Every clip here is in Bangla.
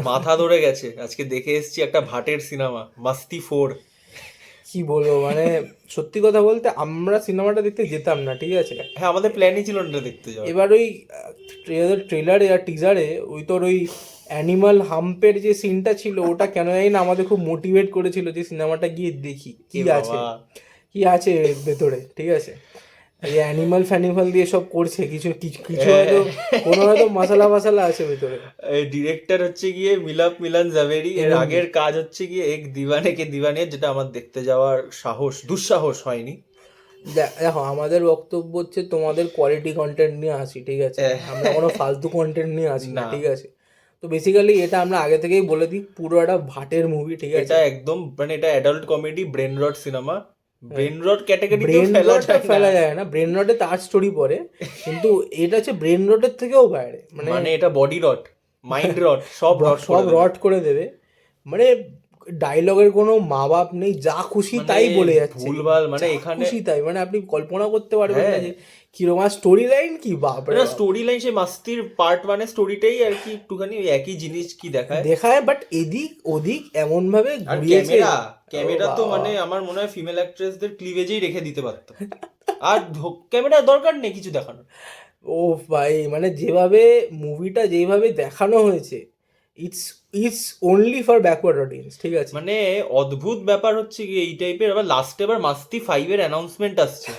মাথা ধরে গেছে, আজকে দেখে এসেছি একটা ভাটের সিনেমা মাস্তি 4। কি বলবো মানে, সত্যি কথা বলতে আমরা সিনেমাটা দেখতে যেতাম না, ঠিক আছে। হ্যাঁ, আমাদের প্ল্যানই ছিল না এটা দেখতে যাওয়ার। এবার ওই ট্রেলারে আর টিজারে ওই তোর ওই অ্যানিমাল হাম্পের যে সিনটা ছিল, ওটা কেন জানি না আমাদের খুব মোটিভেট করেছিল যে সিনেমাটা গিয়ে দেখি কি এ আছে, বাবা, কি আছে ভেতরে, ঠিক আছে। এই অ্যানিমাল ফ্যানিমাল দিয়ে সব করছে, কিছু কিছু কিছু হয়তো কোনো হয়তো মশলা ফসলা আছে ভেতরে। ডিরেক্টর হচ্ছে গিয়ে মিলাপ মিলান জাভেরি, এর এমএমভি। আগের কাজ হচ্ছে গিয়ে এক দিওয়ানে কে দিওয়ানে, যেটা আমার দেখতে যাওয়ার দুঃসাহস হয়নি। দেখো, আমাদের বক্তব্য হচ্ছে তোমাদের কোয়ালিটি কন্টেন্ট নিয়ে আসি, ঠিক আছে। আহ, আমরা কোনো ফালতু কন্টেন্ট নিয়ে আসি না, না, ঠিক আছে। তো বেসিক্যালি এটা আমরা আগে থেকেই বলে দিই, পুরো একটা ভাটের মুভি, ঠিক এটা আছে। একদম মানে এটা adult comedy, brain rot cinema. Brain rot ক্যাটাগরিতেও ব্রেন ফেলা রটটা যায় না। ফেলা যায় না, ব্রেন রটে তার স্টোরি পড়ে, কিন্তু এটা হচ্ছে ব্রেন রটের থেকেও বাইরে, মানে মানে এটা বডি রট, মাইন্ড রট, সব রট সব করে দেবে। রট করে দেবে। মানে ডায়লগের কোনো মা বাপ নেই, যা খুশি মানে তাই বলে যাচ্ছে, ভুলভাল, মানে যা এখানে খুশি তাই, মানে আপনি কল্পনা করতে পারবেন না হ্যাঁ, যে কিরকম স্টোরি লাইন, কি বাপরে না বাপ। স্টোরি লাইন সেই মাস্তির পার্ট 1 স্টোরিটাই আর কি একটুখানি ওই একই জিনিস কি দেখায়। দেখায়, বাট এদিক ওদিক এমন ভাবে আর ঘুরিয়েছে। ক্যামেরা, ও ক্যামেরা তো বাবা, মানে আমার মনে হয় ফিমেল অ্যাক্ট্রেসদের ক্লিভেজেই রেখে দিতে পারতো। আর ক্যামেরার দরকার নেই কিছু দেখানোর। ও ভাই, মানে যেভাবে মুভিটা যেভাবে দেখানো হয়েছে, it's it's only for backward audience, ঠিক আছে। মানে অদ্ভুত ব্যাপার হচ্ছে কি এই টাইপের, আবার লাস্টে আবার মাস্তি 5-এর অ্যানাউন্সমেন্ট আসছে।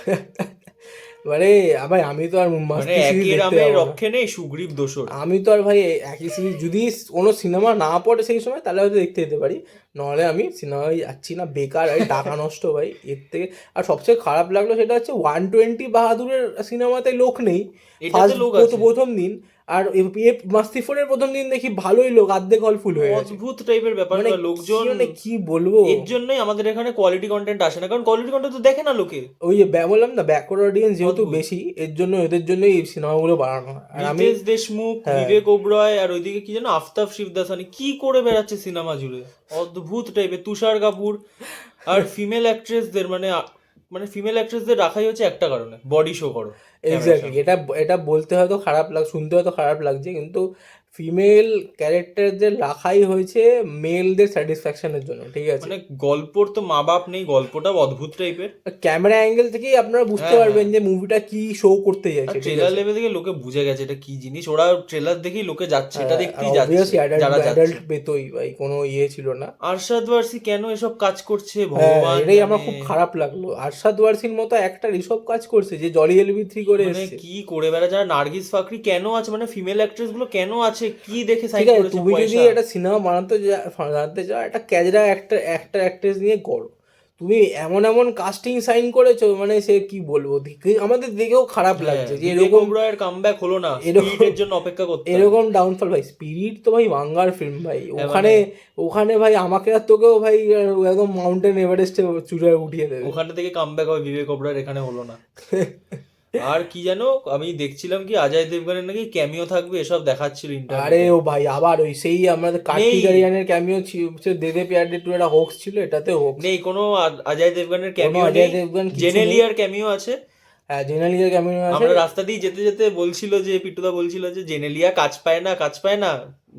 মানে ভাই, আমি তো আর মানে মাস্তি সিরিজ একের দেখতে আমে যাবো না। রক্ষে নেই সুগ্রীব দোসর। আমি তো আর ভাই একই সিরিজ যদি কোনো সিনেমা না পড়ে সেই সময়, তাহলে হয়তো দেখতে যেতে পারি, নাহলে আমি সিনেমায় যাচ্ছি না, বেকার ভাই, টাকা নষ্ট ভাই এর থেকে। আর সবচেয়ে খারাপ লাগলো সেটা হচ্ছে 120 বাহাদুরের সিনেমাতে লোক নেই এটাতে ফার্স্ট লোক আছে। প্রথম দিন। আর মাস্তি 4-এর প্রথম দিন দেখি ভালোই লোক, আর্ধেক হল ফুল হয়ে গেছে। অদ্ভুত টাইপের ব্যাপার মানে বা কি, লোকজন। মানে কি বলবো। এর জন্যই আমাদের এখানে কোয়ালিটি কন্টেন্ট আসে না, কারণ কোয়ালিটি কন্টেন্ট তো দেখে না লোকে। ওই যে বললাম না, ব্যাকওয়ার্ড অডিয়েন্স যেহেতু অদ্ভুত। বেশি, এর জন্য এদের জন্যই এই সিনেমাগুলো বানানো হয়। আর আমি, রিতেশ দেশমুখ, হ্যাঁ, বিবেক ওবরয়, আর ওইদিকে কি যেন আফতাব শিবদাসানি কি করে বেড়াচ্ছে সিনেমা জুড়ে। অদ্ভুত টাইপের তুষার কাপুর। আর ফিমেল অ্যাক্ট্রেসদের মানে ফিমেল অ্যাক্ট্রেসদের রাখাই হচ্ছে একটা কারণে, বডি শো করো ক্যামেরার এক্স্যাক্টলি, সামনে। এটা এটা বলতে হয়তো খারাপ শুনতে হয়তো খারাপ লাগছে, কিন্তু ফিমেল ক্যারেক্টারদের রাখাই হয়েছে মেলদের স্যাটিসফ্যাকশনের জন্য, ঠিক আছে। মানে গল্পর তো মা বাপ নেই, গল্পটাও অদ্ভুত টাইপের। ক্যামেরা অ্যাঙ্গেল থেকেই আপনারা বুঝতে হ্যাঁ, হ্যাঁ। পারবেন যে মুভিটা কি শো করতে আর চাইছে, ঠিক ট্রেলার আছে। লেভেল থেকে লোকে বুঝে গেছে এটা কি জিনিস, ওরা ট্রেলার দেখেই লোকে যাচ্ছে, এটা আর দেখতেই যাচ্ছে অবভিয়াসলি যারা যাচ্ছে। অ্যাডাল্ট পেতোই ভাই, কোনো ইয়ে ছিল না। আরশাদ ওয়ারসি কেন এসব কাজ করছে হ্যাঁ, ভগবান এটাই আমার জানে। খুব খারাপ লাগলো, আরশাদ ওয়ারসির মতো একটা এসব কাজ করছে যে জলি এলবি 3 করে মানে এসছে। কি করে বেড়া, যারা নার্গিস ফাকরি কেন আছে, মানে ফিমেল অ্যাক্ট্রেস গুলো কেন আছে, কি দেখে ঠিক সাইন আছে, করেছে তুমি যদি পয়সা। একটা সিনেমা বানাতে চাও, একটা ক্যাজরা একটা অ্যাক্ট্রেস নিয়ে করো। তুমি এমন এমন কাস্টিং সাইন করেছো, মানে সে কি বলবো, আমাদের দেখেও খারাপ হ্যাঁ, লাগছে যে বিবেক এরকম, ওবরয়ের কামব্যাক হলো না, এরকম স্পিরিটের জন্য অপেক্ষা করতে হবে। এরকম ডাউনফল ভাই। স্পিরিট তো ভাই বাঙ্গার ফিল্ম ভাই, হ্যাঁ, ওখানে মানে ওখানে ভাই আমাকে আর তোকেও ভাই একদম মাউন্টেন এভারেস্টে চূড়ে উঠিয়ে দেবে। ওখানে থেকে কামব্যাক হবে, বিবেক ওবরয়ের এখানে হলো না। আর কি জানো, আমি দেখছিলাম কি অজয় দেবগনের নাকি ক্যামিও থাকবে, এসব দেখাচ্ছিল আরে ইন্টারনেটে। ও ভাই, আবার ওই সেই আমাদের নেই, কার্তিক আরিয়ানের ক্যামিও ছিল, দে দে প্যার দে টু, একটা হোক্স ছিল, এটাতে হোক্স। নেই কোনো অজয় দেবগনের কোনো ক্যামিও অজয় নেই। দেবগন কিছু নেই। জেনেলিয়ার ক্যামিও আছে। হ্যাঁ, জেনারেলি ক্যামিও আছে। আমরা রাস্তা দিয়ে যেতে যেতে বলছিল যে পিটুদা বলছিল যে জেনেলিয়া কাজ পায় না, কাজ পায় না।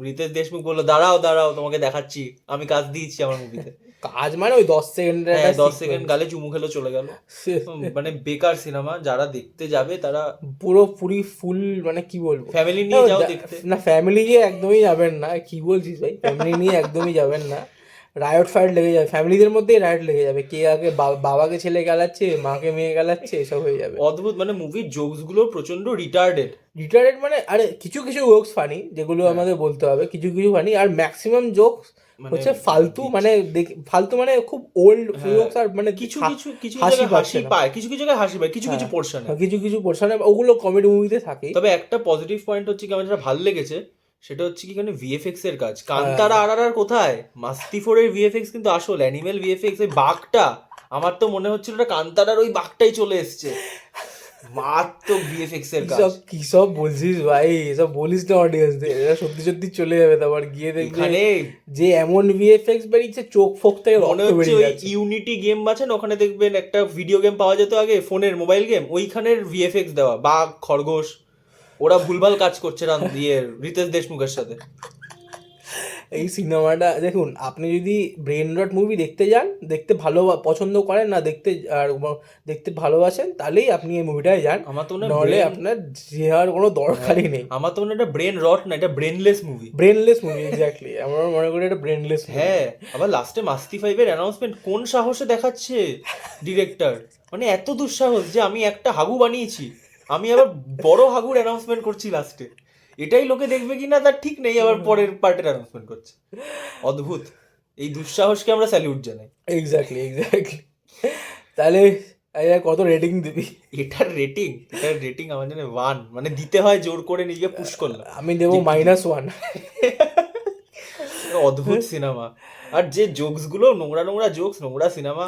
রিতেশ দেশমুখ বললো দাঁড়াও দাঁড়াও তোমাকে দেখাচ্ছি, আমি কাজ দিয়েছি আমার মুভিতে। কাজ মানে ওই 10 সেকেন্ডের হ্যাঁ, একটা 10 সেকেন্ড সিকোয়েন্স। গালে চুমু খেলো চলে গেল। মানে বেকার সিনেমা, যারা দেখতে যাবে তারা পুরোপুরি ফুল, মানে কি বলবো। ফ্যামিলি না, নিয়ে যাও দেখতে। না, ফ্যামিলি নিয়ে একদমই যাবেন না, কি বলছিস ভাই, ফ্যামিলি নিয়ে একদমই যাবেন না। রায়ট ফাইট লেগে যাবে, ফ্যামিলিদের মধ্যেই রায়ট লেগে যাবে, কে আগে বাবাকে ছেলে গালাচ্ছে, মাকে মেয়ে গালাচ্ছে, এসব হয়ে যাবে। অদ্ভুত, মানে মুভির জোকস গুলো প্রচন্ড রিটার্ডেড। রিটার্ডেড মানে, আরে কিছু কিছু জোকস ফানি, যেগুলো হ্যাঁ, আমাদের বলতে হবে, কিছু কিছু ফানি, আর ম্যাক্সিমাম জোকস মানে হচ্ছে ফালতু, মানে ফালতু মানে খুব ওল্ড হ্যাঁ, জোকস, আর মানে কিছু কিছু কিছু হাসি জায়গায় পাচ্ছে হাসি না। পায়, কিছু কিছু জায়গায় হাসি পায়, কিছু কিছু হ্যাঁ, পোর্শনে। কিছু কিছু পোর্শনে ওগুলো কমেডি মুভিতে থাকে। তবে একটা পজিটিভ পয়েন্ট হচ্ছে কি আমার যেটা ভালো লেগেছে, সেটা হচ্ছে কি এখানে ভিএফএক্স এর কাজ। হ্যাঁ, কান্তারা আর কোথায়, মাস্তি 4-এর ভিএফএক্স কিন্তু আসল অ্যানিমেল ভিএফএক্স। এই বাঘটা, আমার তো মনে হচ্ছিল ওটা কান্তারার ওই বাঘটাই চলে এসছে। মারাত্মক ভিএফএক্স এর কাজ। কি সব বলছিস ভাই, এসব বলিস না অডিয়েন্সদের, এরা সত্যি সত্যি চলে যাবে, তারপর গিয়ে দেখবে এখানে যে এমন ভিএফএক্স বেরিয়েছে, চোখ ফোক থেকে মনে রক্ত হচ্ছে বেরিয়ে ওই যাচ্ছে। ইউনিটি গেম আছে না, ওখানে দেখবেন একটা ভিডিও গেম পাওয়া যেত আগে, ফোনের মোবাইল গেম, ওইখানের ভিএফএক্স দেওয়া বাঘ খরগোশ, ওরা ভুলভাল কাজ করছে রিতেশ দেশমুখের সাথে। এই সিনেমাটা দেখুন, আপনি যদি ব্রেন রট মুভি দেখতে যান, দেখতে ভালো পছন্দ করেন না, দেখতে ভালোবাসেন, তাহলেই আপনি এই মুভিটায় যান, আমার তো মনে হয় নাহলে brain- আপনার যাওয়ার কোনো দরকারই নেই। আমার তো মনে হয় এটা ব্রেন রট না, এটা brainless movie. Brainless movie, exactly, আমরা মনে করি এটা ব্রেনলেস মুভি। হ্যাঁ, আবার লাস্টে মাস্তি 5 এর অ্যানাউন্সমেন্ট কোন সাহসে দেখাচ্ছে ডিরেক্টর, মানে এত দুঃসাহস যে আমি একটা হাগু বানিয়েছি, আমি আবার বড় হাগুর অ্যানাউন্সমেন্ট করছি লাস্টে, এটাই লোকে দেখবে কিনা তার ঠিক নেই, আবার পরের পার্টের অ্যানাউন্সমেন্ট করছে। অদ্ভুত, এই দুঃসাহসকে আমরা স্যালিউট জানাই। এক্স্যাক্টলি। তাহলে কত রেটিং দিবি? এটার রেটিং আমার জন্য 1, মানে দিতে হয় জোর করে, নিজেকে পুশ করলাম। আমি দেবো -1। অদ্ভুত সিনেমা, আর যে জোকস গুলো, নোংরা নোংরা জোকস, নোংরা সিনেমা,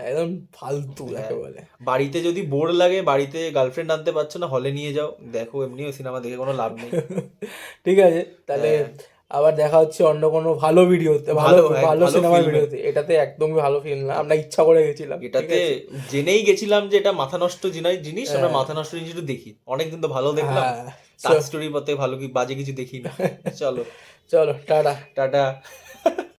একদম ফালতু যাকে বলে। বাড়িতে যদি বোর লাগে, বাড়িতে গার্লফ্রেন্ড আনতে পারছো না, হলে নিয়ে যাও, দেখো, এমনিও সিনেমা দেখে কোনো লাভ নেই। ঠিক আছে, তাহলে হ্যাঁ। আবার দেখা হচ্ছে অন্য কোনো ভালো ভিডিওতে, ভালো ভালো সিনেমার film এ। ভিডিওতে। এটাতে একদমই ভালো ফিল্ম না, আমরা ইচ্ছা করে গেছিলাম। ঠিক এটাতে আছে? জেনেই গেছিলাম যে এটা মাথা নষ্ট জিনিস, আমরা হ্যাঁ। মাথা নষ্ট জিনিস একটু দেখি, অনেকদিন তো ভালো দেখলাম, হ্যাঁ, তার স্টোরি পথে ভালো কি বাজে কিছু দেখি না। চলো, চলো টাটা। টাটা।